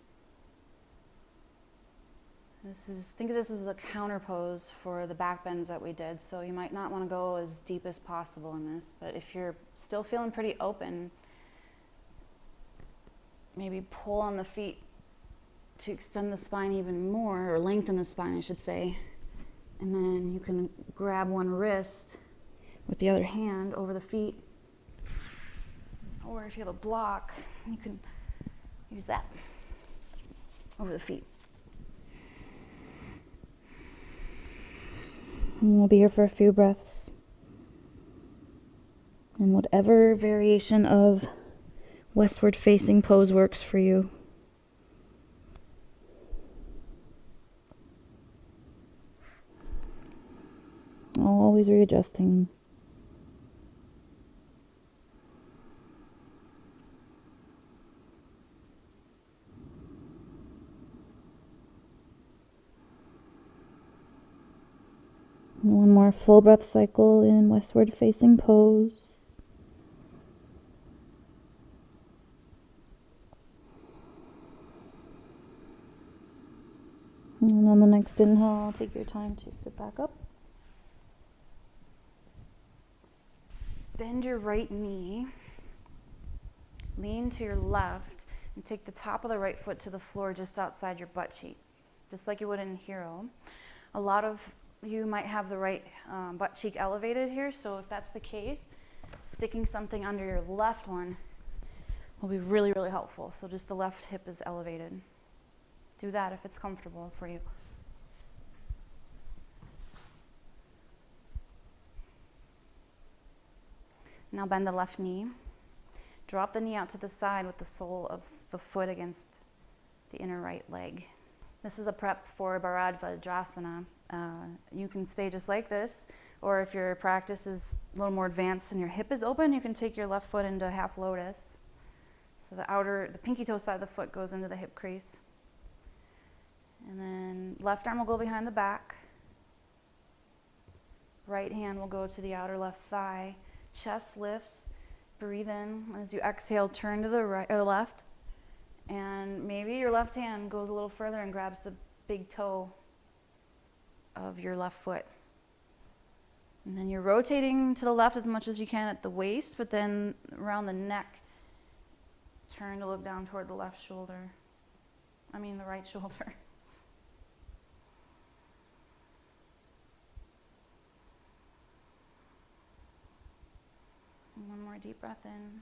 Think of this as a counter pose for the back bends that we did, so you might not want to go as deep as possible in this, but if you're still feeling pretty open, maybe pull on the feet to extend the spine even more, or lengthen the spine, I should say, and then you can grab one wrist with the other hand over the feet, or if you have a block, you can use that over the feet. And we'll be here for a few breaths. And whatever variation of westward facing pose works for you. Always readjusting. One more full breath cycle in westward facing pose. And on the next inhale, take your time to sit back up. Bend your right knee, lean to your left, and take the top of the right foot to the floor just outside your butt cheek, just like you would in Hero. A lot of you might have the right butt cheek elevated here, so if that's the case, sticking something under your left one will be really, really helpful. So just the left hip is elevated. Do that if it's comfortable for you. Now bend the left knee. Drop the knee out to the side with the sole of the foot against the inner right leg. This is a prep for Bharadvajrasana. You can stay just like this, or if your practice is a little more advanced and your hip is open, you can take your left foot into half lotus. So the pinky toe side of the foot goes into the hip crease. And then left arm will go behind the back. Right hand will go to the outer left thigh. Chest lifts. Breathe in. As you exhale, turn to the right or left. And maybe your left hand goes a little further and grabs the big toe of your left foot. And then you're rotating to the left as much as you can at the waist, but then around the neck, turn to look down toward the right shoulder. And one more deep breath in.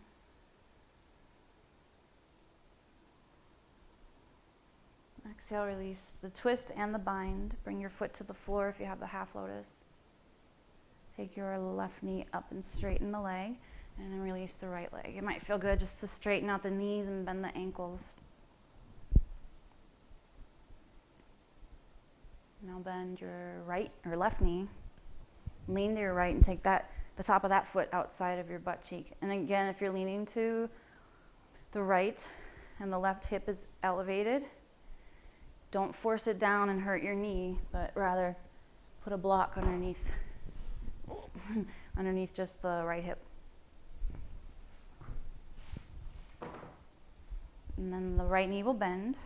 Exhale, release the twist and the bind. Bring your foot to the floor if you have the half lotus. Take your left knee up and straighten the leg, and then release the right leg. It might feel good just to straighten out the knees and bend the ankles. Now bend your right or left knee. Lean to your right and take the top of that foot outside of your butt cheek. And again, if you're leaning to the right and the left hip is elevated, don't force it down and hurt your knee, but rather put a block underneath just the right hip. And then the right knee will bend.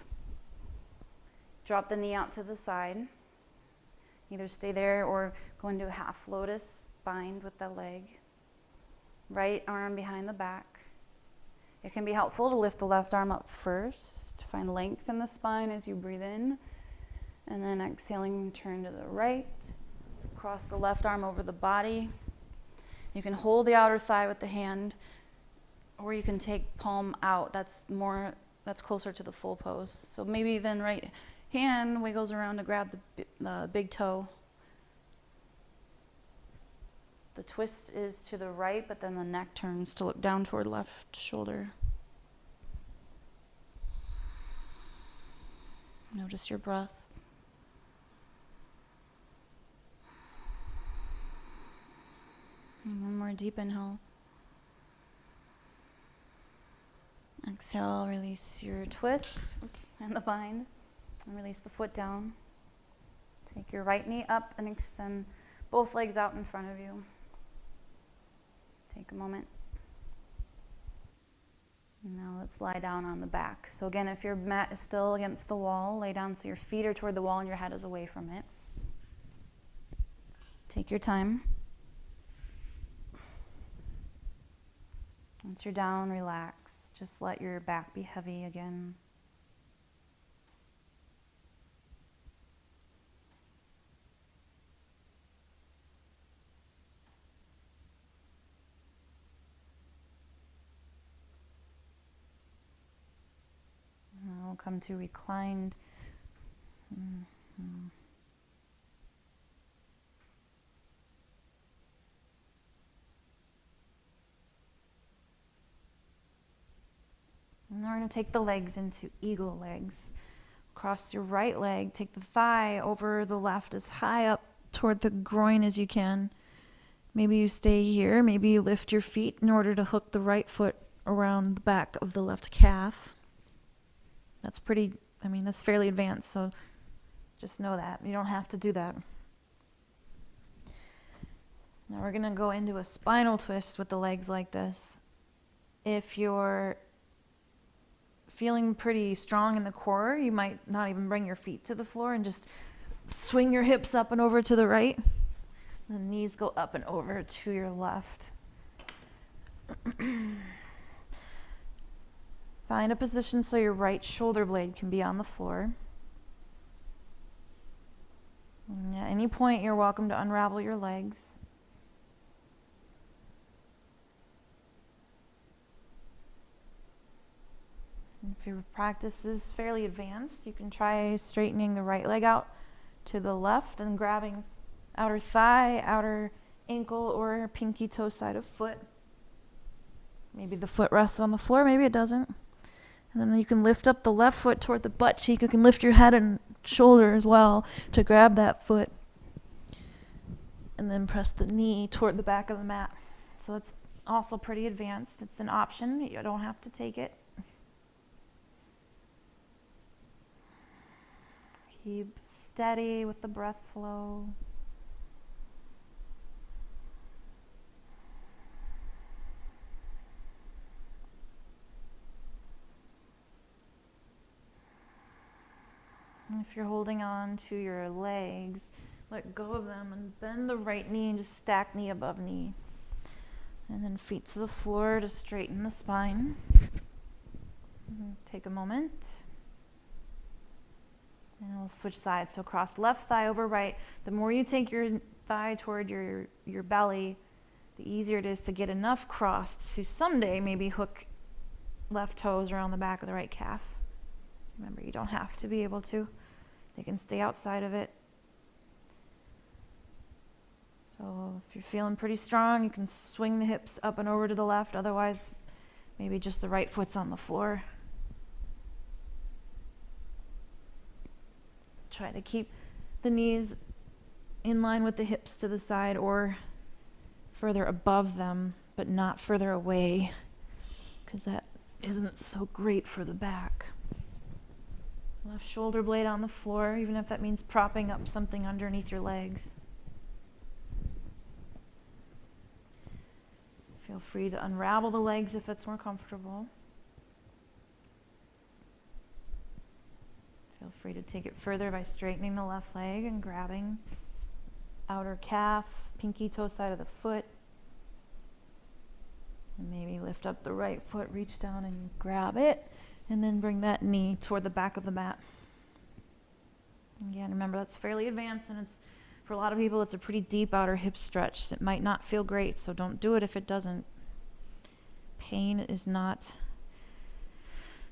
Drop the knee out to the side. Either stay there or go into a half lotus bind with the leg. Right arm behind the back. It can be helpful to lift the left arm up first. Find length in the spine as you breathe in. And then exhaling, turn to the right. Cross the left arm over the body. You can hold the outer thigh with the hand, or you can take palm out. That's closer to the full pose. So maybe then right hand wiggles around to grab the big toe. The twist is to the right, but then the neck turns to look down toward left shoulder. Notice your breath. And one more deep inhale. Exhale, release your twist and the bind. And release the foot down. Take your right knee up and extend both legs out in front of you. Take a moment. Now let's lie down on the back. So again, if your mat is still against the wall, lay down so your feet are toward the wall and your head is away from it. Take your time. Once you're down, relax. Just let your back be heavy again. Now we'll come to reclined. And now we're going to take the legs into eagle legs. Cross your right leg, take the thigh over the left as high up toward the groin as you can. Maybe you stay here, maybe you lift your feet in order to hook the right foot around the back of the left calf. That's fairly advanced, so just know that. You don't have to do that. Now we're going to go into a spinal twist with the legs like this. If you're feeling pretty strong in the core, you might not even bring your feet to the floor and just swing your hips up and over to the right. The knees go up and over to your left. Find a position so your right shoulder blade can be on the floor. And at any point, you're welcome to unravel your legs. If your practice is fairly advanced, you can try straightening the right leg out to the left and grabbing outer thigh, outer ankle, or pinky toe side of foot. Maybe the foot rests on the floor, maybe it doesn't. And then you can lift up the left foot toward the butt cheek. You can lift your head and shoulder as well to grab that foot. And then press the knee toward the back of the mat. So it's also pretty advanced. It's an option. You don't have to take it. Keep steady with the breath flow. If you're holding on to your legs, let go of them and bend the right knee and just stack knee above knee. And then feet to the floor to straighten the spine. Take a moment. And we'll switch sides. So cross left thigh over right. The more you take your thigh toward your belly, the easier it is to get enough crossed to someday maybe hook left toes around the back of the right calf. Remember, you don't have to be able to. They can stay outside of it. So if you're feeling pretty strong, you can swing the hips up and over to the left. Otherwise, maybe just the right foot's on the floor. Try to keep the knees in line with the hips to the side or further above them, but not further away, because that isn't so great for the back. Left shoulder blade on the floor, even if that means propping up something underneath your legs. Feel free to unravel the legs if it's more comfortable. Feel free to take it further by straightening the left leg and grabbing outer calf, pinky toe side of the foot. And maybe lift up the right foot, reach down and grab it, and then bring that knee toward the back of the mat. Again, remember that's fairly advanced, and it's for a lot of people it's a pretty deep outer hip stretch. It might not feel great, so don't do it if it doesn't. Pain is not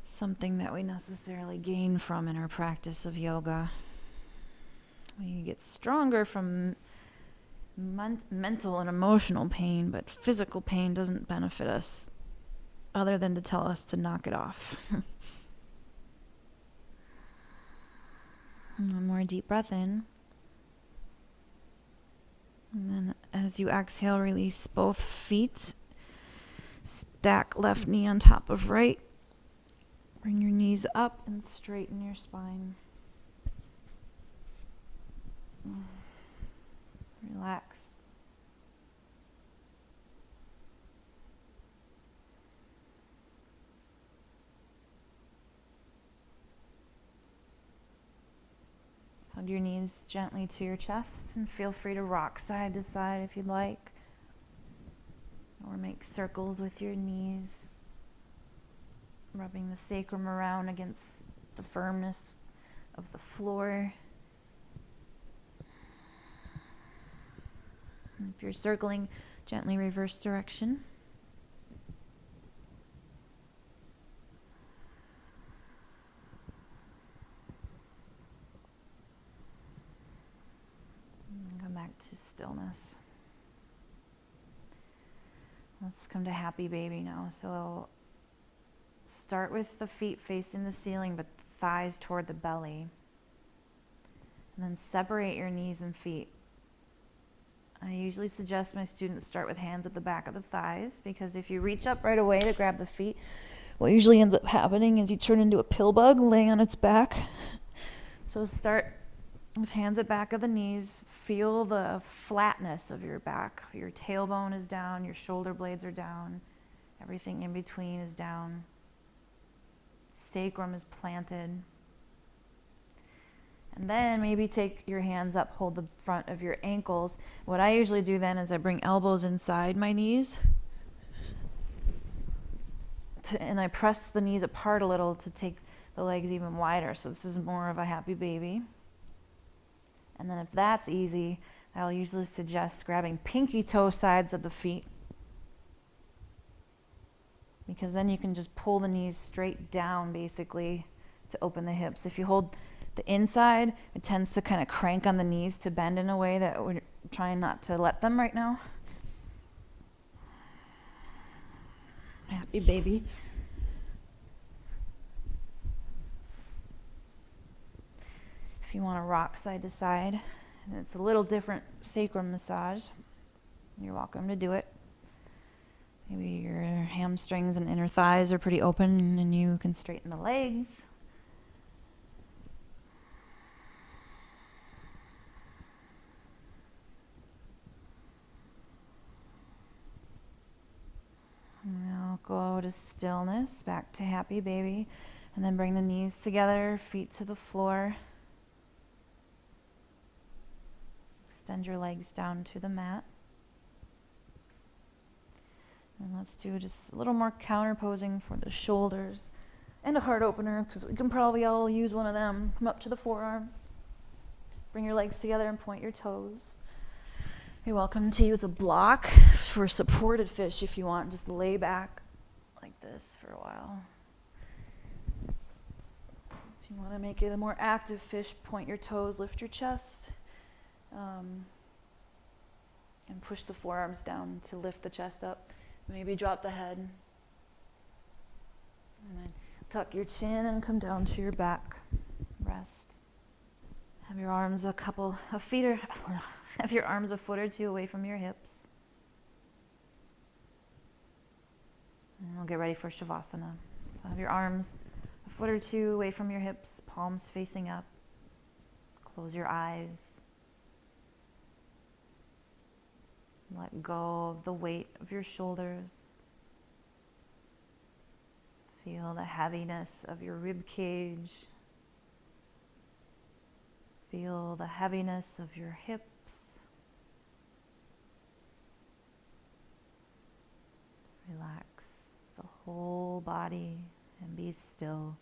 something that we necessarily gain from in our practice of yoga. We get stronger from mental and emotional pain, but physical pain doesn't benefit us other than to tell us to knock it off. One more deep breath in. And then as you exhale, release both feet. Stack left knee on top of right. Bring your knees up and straighten your spine. Relax. Hug your knees gently to your chest and feel free to rock side to side if you'd like. Or make circles with your knees, rubbing the sacrum around against the firmness of the floor. And if you're circling, gently reverse direction. And come back to stillness. Let's come to happy baby now. So start with the feet facing the ceiling, but thighs toward the belly. And then separate your knees and feet. I usually suggest my students start with hands at the back of the thighs, because if you reach up right away to grab the feet, what usually ends up happening is you turn into a pill bug laying on its back. So start with hands at back of the knees. Feel the flatness of your back. Your tailbone is down, your shoulder blades are down, everything in between is down. Sacrum is planted. And then maybe take your hands up, hold the front of your ankles. What I usually do then is I bring elbows inside my knees. And I press the knees apart a little to take the legs even wider. So this is more of a happy baby. And then if that's easy, I'll usually suggest grabbing pinky toe sides of the feet, because then you can just pull the knees straight down basically to open the hips. If you hold the inside, it tends to kind of crank on the knees to bend in a way that we're trying not to let them right now. Happy baby. If you want to rock side to side, and it's a little different sacrum massage, you're welcome to do it. Maybe your hamstrings and inner thighs are pretty open and you can straighten the legs. Now go to stillness, back to happy baby, and then bring the knees together, feet to the floor. Extend your legs down to the mat. And let's do just a little more counter posing for the shoulders and a heart opener, because we can probably all use one of them. Come up to the forearms. Bring your legs together and point your toes. You're welcome to use a block for supported fish if you want. Just lay back like this for a while. want to make it a more active fish, point your toes, lift your chest, and push the forearms down to lift the chest up. Maybe drop the head. And then tuck your chin and come down to your back. Rest. Have your arms a foot or two away from your hips. And we'll get ready for Shavasana. So have your arms a foot or two away from your hips, palms facing up. Close your eyes. Let go of the weight of your shoulders. Feel the heaviness of your rib cage. Feel the heaviness of your hips. Relax the whole body and be still.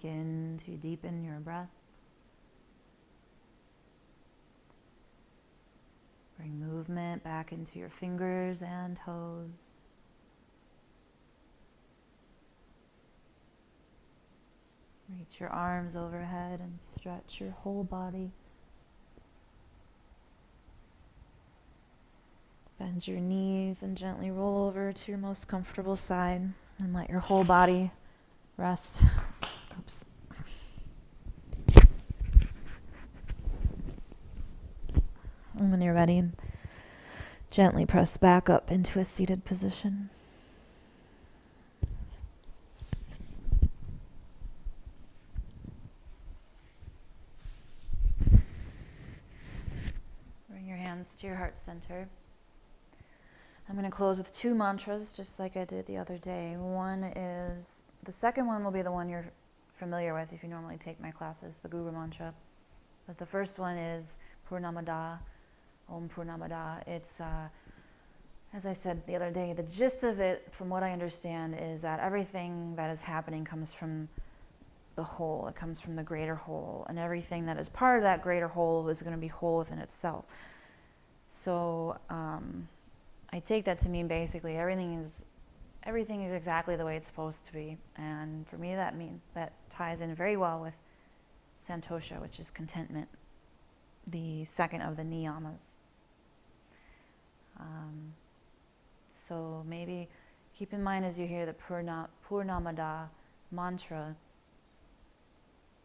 begin to deepen your breath. Bring movement back into your fingers and toes. Reach your arms overhead and stretch your whole body. Bend your knees and gently roll over to your most comfortable side and let your whole body rest. Oops. And when you're ready, gently press back up into a seated position. Bring your hands to your heart center. I'm going to close with 2 mantras, just like I did the other day. The second one will be the one you're familiar with if you normally take my classes, the Guru Mantra. But the first one is Purnamada, Om Purnamada. It's, as I said the other day, the gist of it, from what I understand, is that everything that is happening comes from the whole. It comes from the greater whole. And everything that is part of that greater whole is going to be whole within itself. So I take that to mean basically everything is exactly the way it's supposed to be. And for me, that ties in very well with Santosha, which is contentment, the second of the niyamas. So maybe keep in mind as you hear the Purnamada mantra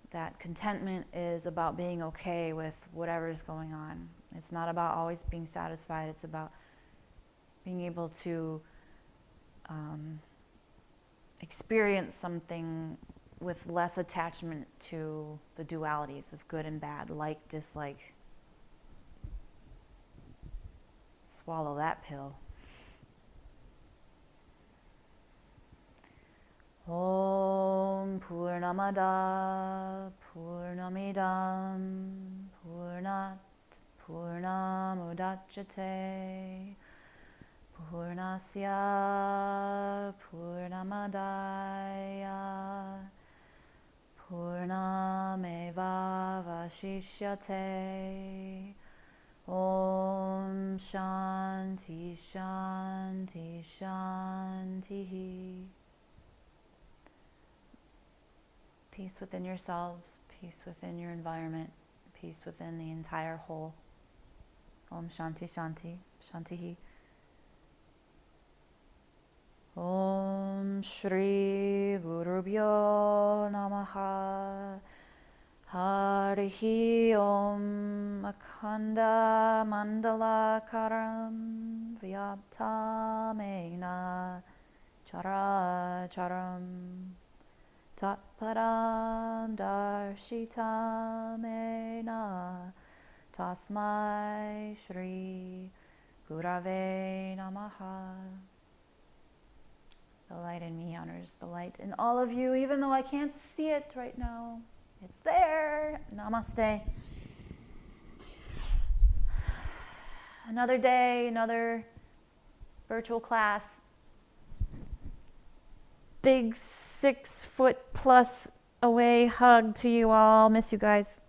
that contentment is about being okay with whatever is going on. It's not about always being satisfied. It's about being able to experience something with less attachment to the dualities of good and bad, like, dislike. Swallow that pill. Om Purnamada Purnamidam Purnat Purnamudachyate Purnasya Purnamadaya Purnameva Vashishyate. Om Shanti Shanti Shanti. Peace within yourselves, peace within your environment, peace within the entire whole. Om Shanti Shanti Shanti. Om Shri Gurubhyo Namaha. Harihi Om Akhanda Mandalakaram Vyaptamena Chara Charam Tatparam Darshitamena Tasmai Shri Gurave Namaha. The light in me honors the light in all of you, even though I can't see it right now. It's there. Namaste. Another day, another virtual class. Big 6 foot plus away hug to you all. Miss you guys.